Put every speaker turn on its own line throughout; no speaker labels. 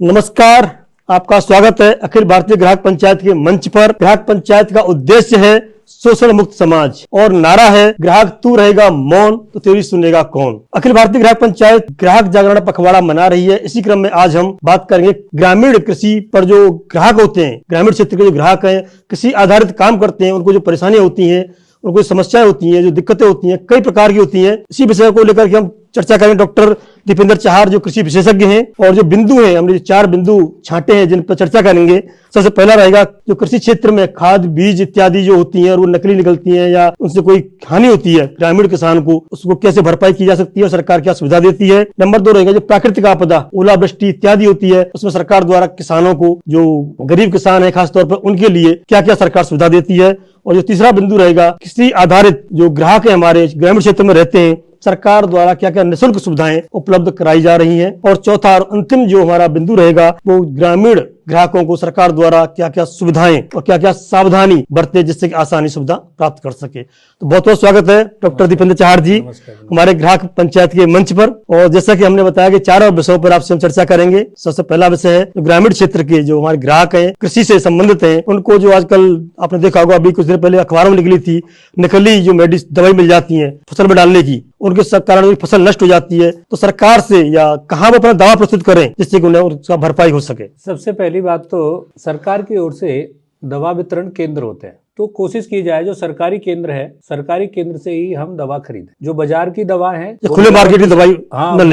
नमस्कार, आपका स्वागत है अखिल भारतीय ग्राहक पंचायत के मंच पर। ग्राहक पंचायत का उद्देश्य है शोषण मुक्त समाज और नारा है ग्राहक तू रहेगा मौन तो तेरी सुनेगा कौन। अखिल भारतीय ग्राहक पंचायत ग्राहक जागरण पखवाड़ा मना रही है। इसी क्रम में आज हम बात करेंगे ग्रामीण कृषि पर। जो ग्राहक होते हैं, ग्रामीण क्षेत्र के जो ग्राहक हैं, कृषि आधारित काम करते हैं, उनको जो परेशानियां होती हैं, उनको समस्याएं होती हैं, जो दिक्कतें होती हैं, कई प्रकार की होती हैं। इसी विषय को लेकर के हम चर्चा करें। डॉक्टर दीपेंद्र चहार जो कृषि विशेषज्ञ हैं, और जो बिंदु हैं, हमने 4 बिंदु छांटे हैं जिन पर चर्चा करेंगे। सबसे पहला रहेगा जो कृषि क्षेत्र में खाद बीज इत्यादि जो होती हैं और वो नकली निकलती हैं या उनसे कोई हानि होती है ग्रामीण किसान को, उसको कैसे भरपाई की जा सकती है और सरकार क्या सुविधा देती है। नंबर 2 रहेगा जो प्राकृतिक आपदा, ओलावृष्टि इत्यादि होती है, उसमें सरकार द्वारा किसानों को, जो गरीब किसान है खासतौर पर, उनके लिए क्या क्या सरकार सुविधा देती है। और जो तीसरा बिंदु रहेगा कृषि आधारित जो ग्राहक है हमारे ग्रामीण क्षेत्र में रहते हैं, सरकार द्वारा क्या क्या निःशुल्क सुविधाएं उपलब्ध कराई जा रही हैं। और चौथा और अंतिम जो हमारा बिंदु रहेगा वो ग्रामीण ग्राहकों को सरकार द्वारा क्या क्या सुविधाएं और क्या क्या सावधानी बरते जिससे कि आसानी सुविधा प्राप्त कर सके। तो बहुत बहुत स्वागत है डॉक्टर दीपेंद्र चहार जी हमारे ग्राहक पंचायत के मंच पर। और जैसा कि हमने बताया कि 4 विषयों पर आपसे हम चर्चा करेंगे। सबसे पहला विषय है ग्रामीण क्षेत्र के जो हमारे ग्राहक हैं, कृषि से संबंधित हैं, उनको जो आजकल आपने देखा होगा, अभी कुछ दिन पहले अखबारों में निकली थी, नकली जो दवाई मिल जाती है फसल में डालने की, उनके कारण फसल नष्ट हो जाती है। तो सरकार से या कहाँ वो अपना दावा प्रस्तुत करें जिससे कि उन्हें उसका भरपाई हो सके।
सबसे पहली बात तो सरकार की ओर से दवा वितरण केंद्र होते हैं, तो कोशिश की जाए जो सरकारी केंद्र है, सरकारी केंद्र से ही हम दवा खरीदें। जो बाजार की दवा है,
खुले मार्केट की दवाई,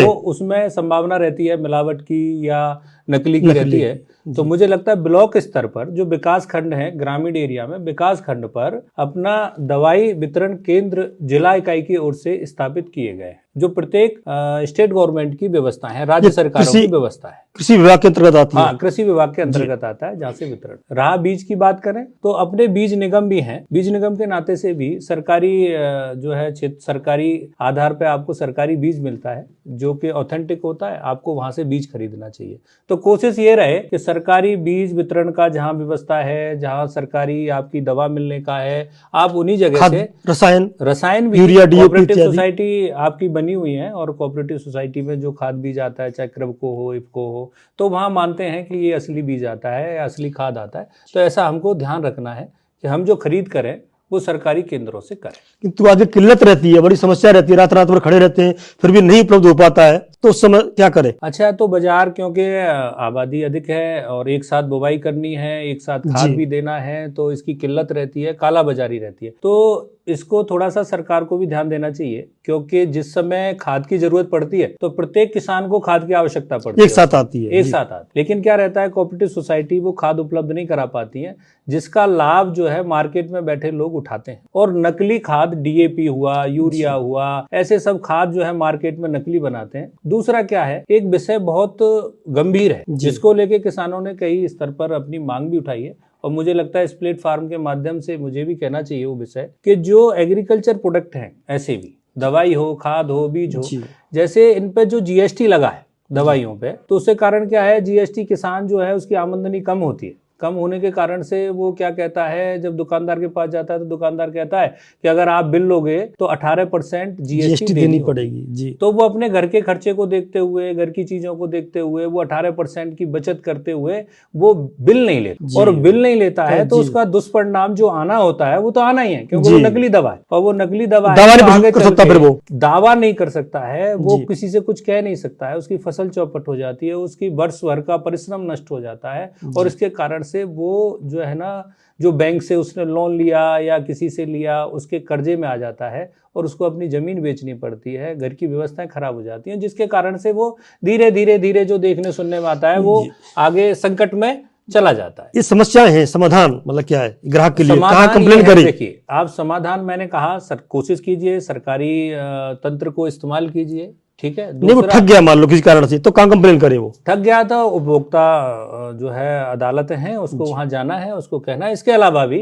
वो उसमें संभावना रहती है मिलावट की या नकली की रहती है। तो मुझे लगता है ब्लॉक स्तर पर जो विकास खंड है, ग्रामीण एरिया में विकास खंड पर अपना दवाई वितरण केंद्र जिला इकाई की ओर से स्थापित किए गए हैं, जो प्रत्येक स्टेट गवर्नमेंट की व्यवस्था है, राज्य सरकारों की व्यवस्था है,
कृषि विभाग के अंतर्गत आती है।
हाँ, कृषि विभाग के अंतर्गत आता है, जहाँ से वितरण रहा। बीज की बात करें तो अपने बीज निगम भी हैं, बीज निगम के नाते से भी सरकारी जो है सरकारी आधार पे आपको सरकारी बीज मिलता है जो कि ऑथेंटिक होता है। आपको वहां से बीज खरीदना चाहिए। तो कोशिश ये रहे कि सरकारी बीज वितरण का जहां व्यवस्था है, जहां सरकारी आपकी दवा मिलने का है, आप उन्हीं जगह से रसायन भी कोऑपरेटिव सोसाइटी आपकी बनी हुई है, और कोऑपरेटिव सोसाइटी में जो खाद बीज आता है, चाहे क्रिबको हो, इफको हो, तो वहां मानते हैं कि ये असली बीज आता है या असली खाद आता है। तो ऐसा हमको ध्यान रखना है कि हम जो खरीद करें वो सरकारी केंद्रों से करें।
किंतु आगे किल्लत रहती है, बड़ी समस्या रहती है, रात रात भर खड़े रहते हैं, फिर भी नहीं उपलब्ध हो पाता है, तो उस समय क्या करें?
अच्छा, तो बाजार क्योंकि आबादी अधिक है और एक साथ बुवाई करनी है, एक साथ खाद भी देना है, तो इसकी किल्लत रहती है, काला बाजारी रहती है। तो इसको थोड़ा सा सरकार को भी ध्यान देना चाहिए, क्योंकि जिस समय खाद की जरूरत पड़ती है तो प्रत्येक किसान को खाद की आवश्यकता पड़ती है,
एक साथ आती है,
एक साथ आती। लेकिन क्या रहता है, कोऑपरेटिव सोसाइटी वो खाद उपलब्ध नहीं करा पाती है, जिसका लाभ जो है मार्केट में बैठे लोग उठाते हैं। और नकली खाद, डीएपी हुआ, यूरिया हुआ, ऐसे सब खाद जो है मार्केट में नकली बनाते हैं। दूसरा क्या है, एक विषय बहुत गंभीर है जिसको लेके किसानों ने कई स्तर पर अपनी मांग भी उठाई है, और मुझे लगता है इस प्लेटफॉर्म के माध्यम से मुझे भी कहना चाहिए वो विषय कि जो एग्रीकल्चर प्रोडक्ट हैं, ऐसे भी दवाई हो, खाद हो, बीज हो, जैसे इन पे जो जीएसटी लगा है दवाइयों पे, तो उससे कारण क्या है, जीएसटी किसान जो है उसकी आमदनी कम होती है। कम होने के कारण से वो क्या कहता है, जब दुकानदार के पास जाता है तो दुकानदार कहता है कि अगर आप बिल लोगे तो 18% जीएसटी देनी पड़ेगी जी। तो वो अपने घर के खर्चे को देखते हुए, घर की चीजों को देखते हुए, वो 18% की बचत करते हुए वो बिल नहीं लेता, और बिल नहीं लेता है तो उसका दुष्परिणाम जो आना होता है वो तो आना ही है, क्योंकि वो नकली दवा है, और वो नकली दवा दावा नहीं कर सकता है, वो किसी से कुछ कह नहीं सकता है, उसकी फसल चौपट हो जाती है, उसकी वर्ष भर का परिश्रम नष्ट हो जाता है, और इसके कारण से वो जो है ना, जो बैंक से उसने लोन लिया या किसी से लिया, उसके कर्जे में आ जाता है, और उसको अपनी जमीन बेचनी पड़ती है, घर की व्यवस्थाएं खराब हो जाती हैं, जिसके कारण से वो धीरे धीरे धीरे जो देखने सुनने में आता है वो आगे संकट में चला जाता है।
ये समस्याएं हैं, समाधान मतलब क्या है ग्राहक के लिए, कहाँ कंप्लेन करें?
देखिए, आप समाधान, मैंने कहा कोशिश कीजिए, सरकारी तंत्र को इस्तेमाल कीजिए, ठीक है।
नहीं, वो ठग गया मान लो किसी कारण से, तो कहाँ कंप्लेन करे? वो
ठग गया तो उपभोक्ता जो है अदालतें हैं, उसको वहां जाना है, उसको कहना है। इसके अलावा भी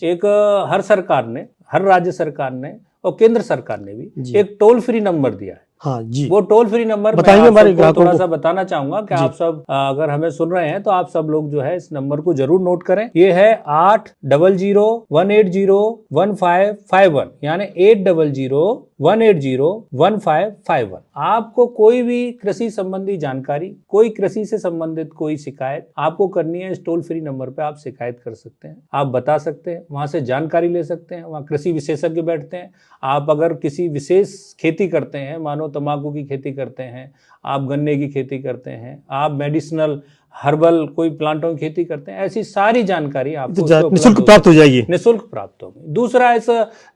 एक हर सरकार ने, हर राज्य सरकार ने और केंद्र सरकार ने भी एक टोल फ्री नंबर दिया है।
हाँ जी,
वो टोल फ्री नंबर
बताइए हमारे ग्राहकों को।
थोड़ा सा बताना चाहूंगा कि आप सब अगर हमें सुन रहे हैं तो आप सब लोग जो है इस नंबर को जरूर नोट करें। ये है 800-180-1551, यानी 800 1801551। आपको कोई भी कृषि संबंधी जानकारी, कोई कृषि से संबंधित कोई शिकायत आपको करनी है, इस टोल फ्री नंबर पे आप शिकायत कर सकते हैं, आप बता सकते हैं, वहां से जानकारी ले सकते हैं। वहां कृषि विशेषज्ञ बैठते हैं। आप अगर किसी विशेष खेती करते हैं, मानो तंबाकू की खेती करते हैं, आप गन्ने की खेती करते हैं, आप मेडिसिनल हर्बल कोई प्लांटों की खेती करते हैं, ऐसी सारी जानकारी आपको
निःशुल्क प्राप्त हो जाएगी।
निःशुल्क प्राप्त होगी। दूसरा, इस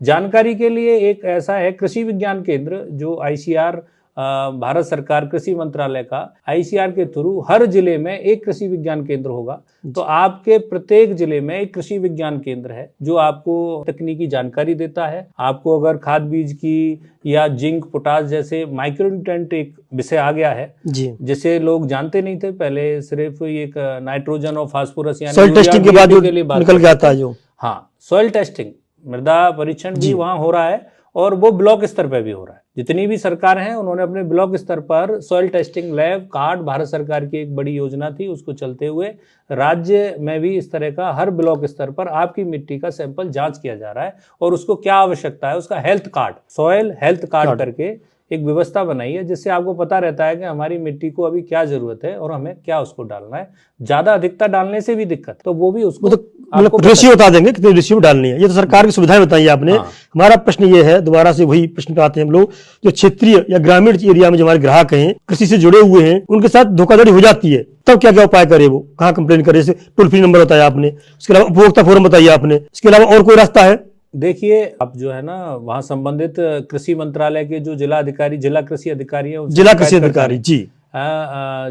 जानकारी के लिए एक ऐसा है कृषि विज्ञान केंद्र, जो आईसीआर, भारत सरकार कृषि मंत्रालय का आईसीआर के थ्रू हर जिले में एक कृषि विज्ञान केंद्र होगा। तो आपके प्रत्येक जिले में एक कृषि विज्ञान केंद्र है जो आपको तकनीकी जानकारी देता है। आपको अगर खाद बीज की या जिंक, पोटाश जैसे माइक्रोन्यूट्रिएंट एक विषय आ गया है
जी,
जिसे लोग जानते नहीं थे, पहले सिर्फ एक नाइट्रोजन और फास्फोरस यानी
सॉइल टेस्टिंग के बाद जो
के लिए बात
निकल के आता है जो,
हाँ, सॉइल टेस्टिंग, मृदा परीक्षण भी वहां हो रहा है और वो ब्लॉक स्तर पर भी हो रहा है। जितनी भी सरकार हैं उन्होंने अपने ब्लॉक स्तर पर soil testing lab card, Bharat सरकार की एक बड़ी योजना थी, उसको चलते हुए राज्य में भी इस तरह का हर ब्लॉक स्तर पर आपकी मिट्टी का सैंपल जांच किया जा रहा है और उसको क्या आवश्यकता है उसका health card, soil health card करके एक व्यवस्था बनाई है, जिससे आपको पता रहता है कि हमारी मिट्टी को अभी क्या जरूरत है और हमें क्या उसको डालना है। ज्यादा अधिकता डालने से भी दिक्कत, तो वो भी उसको
मतलब रेशियो बता देंगे कितनी रेशियो डालनी है। ये तो सरकार की सुविधाएं बताई आपने। हमारा प्रश्न ये है, दोबारा से वही प्रश्न पे आते हैं हम लोग, जो क्षेत्रीय या ग्रामीण एरिया में जो हमारे ग्राहक हैं, कृषि से जुड़े हुए हैं, उनके साथ धोखाधड़ी हो जाती है, तब क्या क्या उपाय करे, वो कहाँ कंप्लेन करे? जैसे टोल फ्री नंबर बताया आपने, उसके अलावा उपभोक्ता फोरम बताइए आपने, इसके अलावा और कोई रास्ता है?
देखिए, अब जो है ना, वहाँ संबंधित कृषि मंत्रालय के जो जिला अधिकारी, जिला कृषि अधिकारी हैं,
जिला कृषि अधिकारी जी,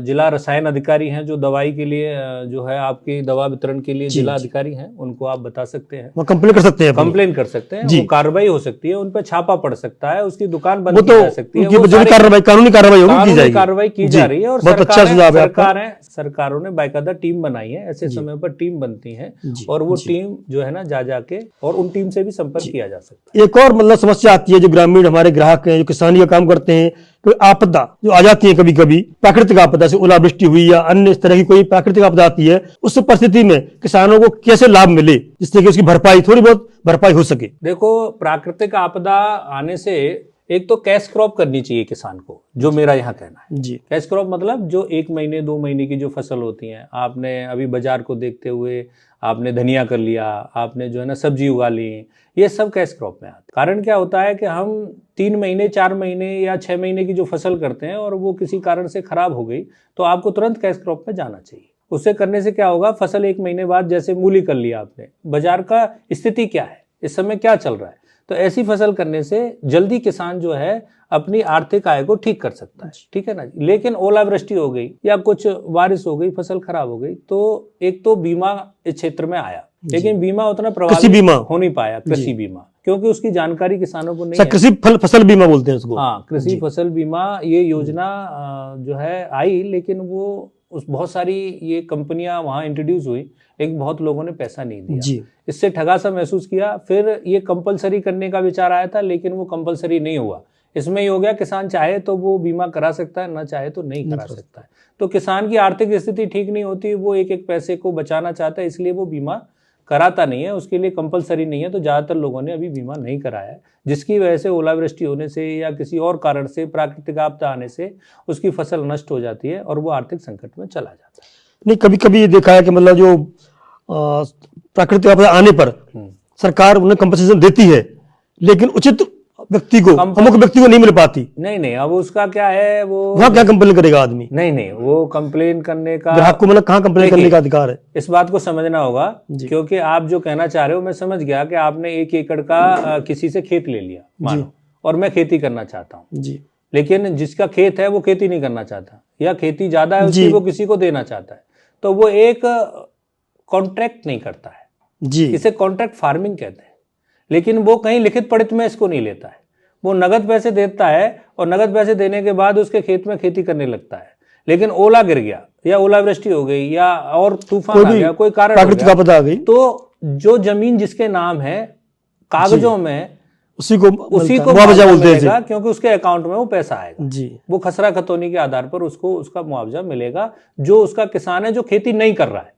जिला रसायन अधिकारी हैं, जो दवाई के लिए जो है आपकी दवा वितरण के लिए जिला अधिकारी हैं, उनको आप बता सकते हैं,
वो कंप्लेन कर सकते हैं,
कंप्लेन कर सकते हैं, वो कार्रवाई हो सकती है, उन पर छापा पड़ सकता है, उसकी दुकान बंद की जा सकती है,
वो कार्रवाई, कानूनी कार्रवाई होगी,
कार्रवाई की जा रही है। और
बहुत अच्छा सुझाव है आपका।
सरकारों ने बाकायदा टीम बनाई है, ऐसे समय पर टीम बनती है और वो टीम जो है ना जा जाके, और उन टीम से भी संपर्क किया जा सकता है।
एक और मतलब समस्या आती है, जो ग्रामीण हमारे ग्राहक हैं, जो किसानी का काम करते हैं, कोई आपदा जो आ जाती है, कभी कभी प्राकृतिक आपदा से ओलावृष्टि हुई या अन्य इस तरह की कोई प्राकृतिक आपदा आती है, उस परिस्थिति में किसानों को कैसे लाभ मिले जिससे कि उसकी भरपाई, थोड़ी बहुत भरपाई हो सके?
देखो, प्राकृतिक आपदा आने से एक तो कैश क्रॉप करनी चाहिए किसान को, जो मेरा यहाँ कहना है
जी।
कैश क्रॉप मतलब जो 1 महीने 2 महीने की जो फसल होती है, आपने अभी बाजार को देखते हुए आपने धनिया कर लिया, आपने जो है ना सब्जी उगा ली, ये सब कैश क्रॉप में आता है। कारण क्या होता है कि हम 3 महीने 4 महीने या 6 महीने की जो फसल करते हैं और वो किसी कारण से खराब हो गई, तो आपको तुरंत कैश क्रॉप में जाना चाहिए। उससे करने से क्या होगा, फसल 1 महीने बाद जैसे मूली कर लिया आपने, बाजार का स्थिति क्या है, इस समय क्या चल रहा है, तो ऐसी फसल करने से जल्दी किसान जो है अपनी आर्थिक आय को ठीक कर सकता है, ठीक है ना। लेकिन ओलावृष्टि हो गई या कुछ बारिश हो गई, फसल खराब हो गई, तो एक तो बीमा इस क्षेत्र में आया, लेकिन बीमा उतना प्रभावी हो नहीं पाया, कृषि बीमा, क्योंकि उसकी जानकारी किसानों को नहीं है।
कृषि फसल बीमा बोलते हैं उसको।
हाँ, कृषि फसल बीमा, ये योजना जो है आई, लेकिन वो बहुत सारी ये कंपनियां वहां इंट्रोड्यूस हुई, लेकिन बहुत लोगों ने पैसा नहीं दिया, इससे ठगा सा महसूस किया। फिर ये कंपलसरी करने का विचार आया था, लेकिन वो कंपलसरी नहीं हुआ। इसमें ये हो गया, किसान चाहे तो वो बीमा करा सकता है, ना चाहे तो नहीं करा सकता है। तो किसान की आर्थिक स्थिति ठीक नहीं होती, वो एक एक पैसे को बचाना चाहता है, इसलिए वो बीमा कराता नहीं है, उसके लिए कंपलसरी नहीं है। तो ज्यादातर लोगों ने अभी बीमा नहीं कराया है, जिसकी वजह से ओलावृष्टि होने से या किसी और कारण से, प्राकृतिक आपदा आने से उसकी फसल नष्ट हो जाती है और वो आर्थिक संकट में चला जाता है।
नहीं, कभी कभी ये देखा है कि मतलब जो प्राकृतिक आपदा आने पर सरकार उन्हें कंपनसेशन देती है, लेकिन उचित व्यक्ति को, अमुक व्यक्ति को नहीं मिल पाती।
नहीं, अब उसका क्या है, वो
वहाँ क्या कंप्लेन करेगा आदमी?
नहीं, वो कंप्लेन करने का,
ग्राहक को मतलब कहाँ कंप्लेन करने का अधिकार है?
इस बात को समझना होगा, क्योंकि आप जो कहना चाह रहे हो मैं समझ गया कि आपने 1 एकड़ का किसी से खेत ले लिया मानो, और मैं खेती करना चाहता हूँ जी, लेकिन जिसका खेत है वो खेती नहीं करना चाहता, या खेती ज्यादा है उसकी वो किसी को देना चाहता है, तो वो एक कॉन्ट्रैक्ट नहीं करता है जी, इसे कॉन्ट्रैक्ट फार्मिंग कहते हैं। लेकिन वो कहीं लिखित पढ़ित में इसको नहीं लेता है, वो नगद पैसे देता है और नगद पैसे देने के बाद उसके खेत में खेती करने लगता है। लेकिन ओला गिर गया या ओलावृष्टि हो गई या और तूफान आ गया, कोई कारण
प्राकृतिक आपदा आ गई,
तो जो जमीन जिसके नाम है कागजों में उसी को
मुआवजा बोलते हैं,
क्योंकि उसके अकाउंट में वो पैसा आएगा जी, वो खसरा खतौनी के आधार पर उसको उसका मुआवजा मिलेगा। जो उसका किसान है जो खेती नहीं कर रहा है,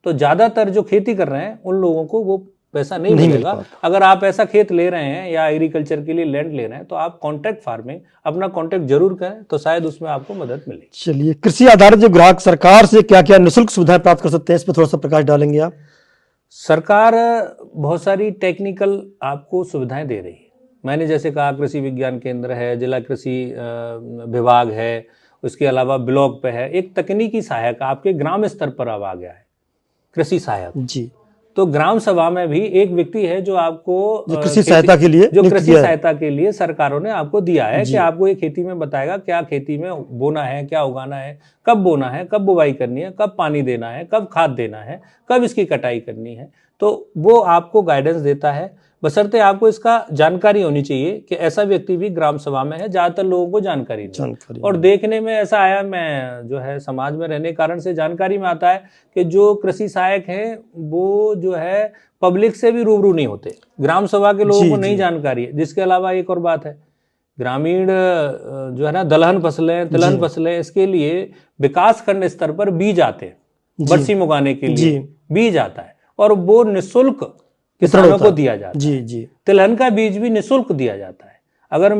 तो ज्यादातर जो खेती कर रहे हैं उन लोगों को वो पैसा नहीं
नहीं मिल
मिलेगा।
पाता।
अगर आप ऐसा खेत ले रहे हैं या एग्रीकल्चर के लिए लैंड ले रहे हैं तो आप कॉन्ट्रैक्ट फार्मिंग अपना कॉन्ट्रैक्ट जरूर करें, तो शायद उसमें आपको मदद मिलेगी।
चलिए, कृषि आधारित जो ग्राहक सरकार से क्या क्या निःशुल्क सुविधाएं प्राप्त कर सकते हैं, इस पर थोड़ा सा प्रकाश डालेंगे आप?
सरकार बहुत सारी टेक्निकल आपको सुविधाएं दे रही है। मैंने जैसे कहा, कृषि विज्ञान केंद्र है, जिला कृषि विभाग है, उसके अलावा ब्लॉक पे है एक तकनीकी सहायक, आपके ग्राम स्तर पर अब आ गया है कृषि सहायक
जी।
तो ग्राम सभा में भी एक व्यक्ति है जो आपको
जो कृषि सहायता के लिए
जो
नियुक्त
कृषि
किया है।
सहायता के लिए सरकारों ने आपको दिया है
जी।
कि आपको ये खेती में बताएगा क्या खेती में बोना है, क्या उगाना है, कब बोना है, कब बुवाई करनी है, कब पानी देना है, कब खाद देना है, कब इसकी कटाई करनी है। तो वो आपको गाइडेंस देता है, बशर्ते आपको इसका जानकारी होनी चाहिए कि ऐसा व्यक्ति भी ग्राम सभा में है। ज्यादातर लोगों को जानकारी नहीं। और देखने में ऐसा आया, मैं जो है समाज में रहने के कारण से जानकारी में आता है कि जो कृषि सहायक हैं वो जो है पब्लिक से भी रूबरू नहीं होते, ग्राम सभा के लोगों को नहीं जानकारी है। जिसके अलावा एक और बात है, ग्रामीण जो है ना दलहन फसलें, तिलहन फसलें, इसके लिए विकास खंड स्तर पर बीज आते हैं, बरसीम उगाने के लिए बीज आता है और वो निःशुल्क किसानों को दिया जाता है।
जी जी।
तिलहन का बीज भी निःशुल्क दिया जाता है। अगर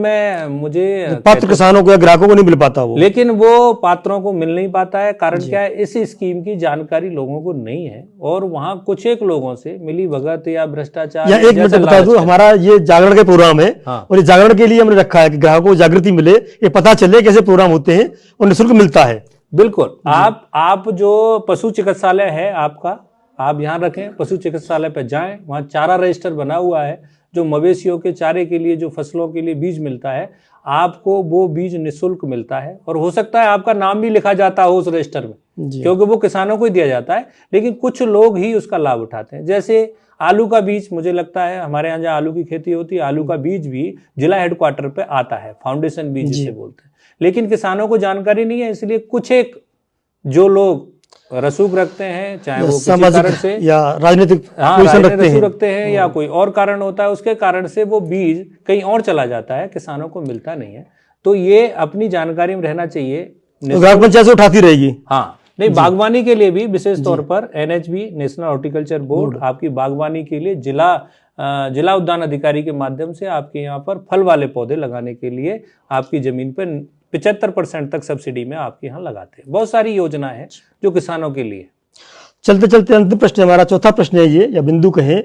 मुझे
पात्र किसानों को या ग्राहकों को नहीं मिल पाता वो,
लेकिन वो पात्रों को मिल नहीं पाता है। कारण क्या है, इस स्कीम की जानकारी लोगों को नहीं है और वहां कुछ एक लोगों से मिली भगत या भ्रष्टाचार।
या एक मिनट बता दूं, हमारा ये जागरण के प्रोग्राम है और ये जागरण के लिए हमने रखा है कि ग्राहकों को जागृति मिले, ये पता चले कैसे प्रोग्राम होते हैं और निःशुल्क मिलता है।
बिल्कुल। आप जो पशु चिकित्सालय है आपका, आप यहाँ रखें, पशु चिकित्सालय पे जाएं, वहाँ चारा रजिस्टर बना हुआ है, जो मवेशियों के चारे के लिए, जो फसलों के लिए बीज मिलता है, आपको वो बीज निःशुल्क मिलता है। और हो सकता है आपका नाम भी लिखा जाता हो उस रजिस्टर में, क्योंकि वो किसानों को ही दिया जाता है, लेकिन कुछ लोग ही उसका लाभ उठाते हैं। जैसे आलू का बीज, मुझे लगता है हमारे यहाँ जहाँ आलू की खेती होती है, आलू का बीज भी जिला हेडक्वार्टर पे आता है, फाउंडेशन बीज जिसे बोलते हैं, लेकिन किसानों को जानकारी नहीं है। इसलिए कुछ एक जो लोग रसूख रखते हैं, चाहे वो किसी कारण से
या राजनीतिक
रसूख रखते हैं या कोई और कारण होता है, उसके कारण से वो बीज कहीं और चला जाता है, किसानों को मिलता नहीं है। तो ये अपनी जानकारी में रहना चाहिए।
ग्राम पंचायत से उठाती रहेगी।
हाँ, नहीं, बागवानी के लिए भी विशेष तौर पर NHB, नेशनल हॉर्टिकल्चर बोर्ड, आपकी बागवानी के लिए जिला उद्यान अधिकारी के माध्यम से आपके यहाँ पर फल वाले पौधे लगाने के लिए आपकी जमीन पर 75% तक सब्सिडी में आपके यहाँ लगाते हैं। बहुत सारी योजना है जो किसानों के लिए।
चलते चलते अंतिम प्रश्न, हमारा चौथा प्रश्न है ये, या बिंदु कहें,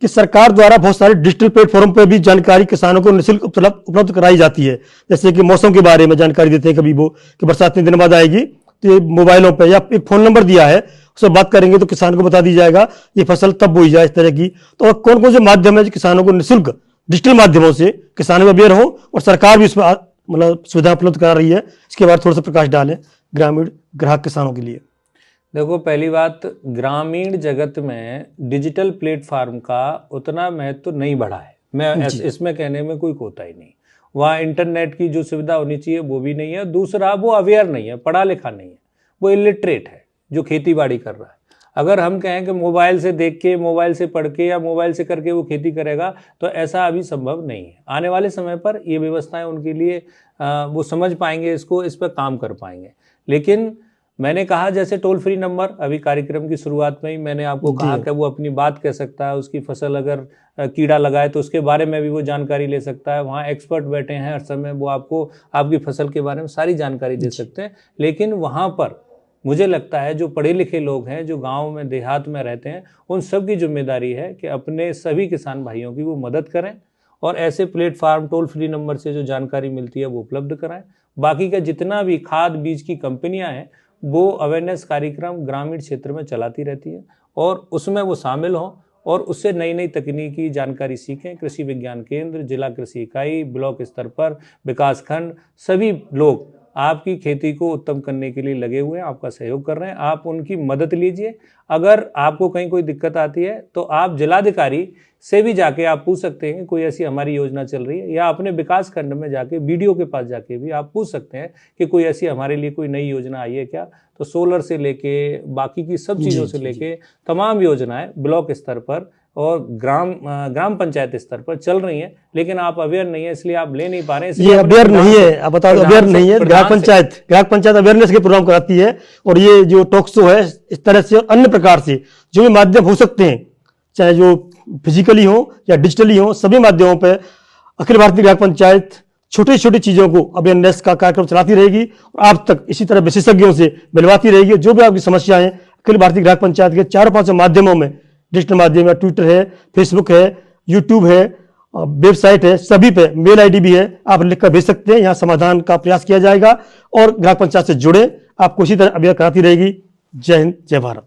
कि सरकार द्वारा बहुत सारे डिजिटल प्लेटफॉर्म पर भी जानकारी किसानों को निःशुल्क उपलब्ध कराई जाती है। जैसे कि मौसम के बारे में जानकारी देते हैं कभी वो कि बरसात 3 दिन बाद आएगी, तो ये मोबाइलों पे या एक फोन नंबर दिया है, उससे बात करेंगे तो किसान को बता दी जाएगा ये फसल तब बोई जाए, इस तरह की। तो कौन कौन से माध्यम है जो किसानों को निःशुल्क डिजिटल माध्यमों से किसानों में अवेयर हो और सरकार भी उसमें मतलब सुविधा उपलब्ध करा रही है, इसके बारे में थोड़ा सा प्रकाश डालें ग्रामीण ग्राहक किसानों के लिए।
देखो, पहली बात, ग्रामीण जगत में डिजिटल प्लेटफॉर्म का उतना महत्व नहीं बढ़ा है। मैं इसमें कहने में कोई कोताही नहीं। वहाँ इंटरनेट की जो सुविधा होनी चाहिए वो भी नहीं है। दूसरा, वो अवेयर नहीं है, पढ़ा लिखा नहीं है, वो इलिटरेट है जो खेती बाड़ी कर रहा है। अगर हम कहें कि मोबाइल से देख के, मोबाइल से पढ़ के या मोबाइल से करके वो खेती करेगा, तो ऐसा अभी संभव नहीं है। आने वाले समय पर ये व्यवस्थाएं उनके लिए वो समझ पाएंगे इसको, इस पर काम कर पाएंगे। लेकिन मैंने कहा, जैसे टोल फ्री नंबर, अभी कार्यक्रम की शुरुआत में ही मैंने आपको कहा कि वो अपनी बात कह सकता है, उसकी फसल अगर कीड़ा लगाए तो उसके बारे में भी वो जानकारी ले सकता है। वहाँ एक्सपर्ट बैठे हैं हर समय, वो आपको आपकी फसल के बारे में सारी जानकारी दे सकते हैं। लेकिन वहाँ पर मुझे लगता है जो पढ़े लिखे लोग हैं, जो गांव में देहात में रहते हैं, उन सब की जिम्मेदारी है कि अपने सभी किसान भाइयों की वो मदद करें और ऐसे प्लेटफार्म, टोल फ्री नंबर से जो जानकारी मिलती है वो उपलब्ध कराएं। बाकी का जितना भी खाद बीज की कंपनियां हैं, वो अवेयरनेस कार्यक्रम ग्रामीण क्षेत्र में चलाती रहती है और उसमें वो शामिल हों और उससे नई नई तकनीकी जानकारी सीखें। कृषि विज्ञान केंद्र, जिला कृषि इकाई, ब्लॉक स्तर पर विकास खंड, सभी लोग आपकी खेती को उत्तम करने के लिए लगे हुए हैं, आपका सहयोग कर रहे हैं। आप उनकी मदद लीजिए। अगर आपको कहीं कोई दिक्कत आती है तो आप जिलाधिकारी से भी जाके आप पूछ सकते हैं कि कोई ऐसी हमारी योजना चल रही है, या अपने विकास खंड में जाके BDO के पास जाके भी आप पूछ सकते हैं कि कोई ऐसी हमारे लिए कोई नई योजना आई है क्या। तो सोलर से लेके बाकी की सब चीज़ों से लेके तमाम योजनाएं ब्लॉक स्तर पर और ग्राम पंचायत स्तर पर चल रही हैं, लेकिन आप अवेयर नहीं है, इसलिए आप ले नहीं पा रहे हैं।
ये अवेयर नहीं है, आप बताओ, अवेयर नहीं है। ग्राम पंचायत अवेयरनेस के प्रोग्राम कराती है और ये जो टॉक शो है, इस तरह से अन्य प्रकार से जो भी माध्यम हो सकते हैं, चाहे जो फिजिकली हो या डिजिटली हो, सभी माध्यमों पर अखिल भारतीय ग्राहक पंचायत छोटी छोटी चीजों को अवेयरनेस का कार्यक्रम चलाती रहेगी और आप तक इसी तरह विशेषज्ञों से मिलवाती रहेगी। जो भी आपकी समस्या है, अखिल भारतीय ग्राहक पंचायत के 4-5 माध्यमों में, डिजिटल माध्यम है, ट्विटर है, फेसबुक है, यूट्यूब है, वेबसाइट है, सभी पे मेल आईडी भी है, आप लिखकर भेज सकते हैं। यहाँ समाधान का प्रयास किया जाएगा और ग्राहक पंचायत से जुड़े, आपको इसी तरह अवेयर कराती रहेगी। जय हिंद, जय भारत।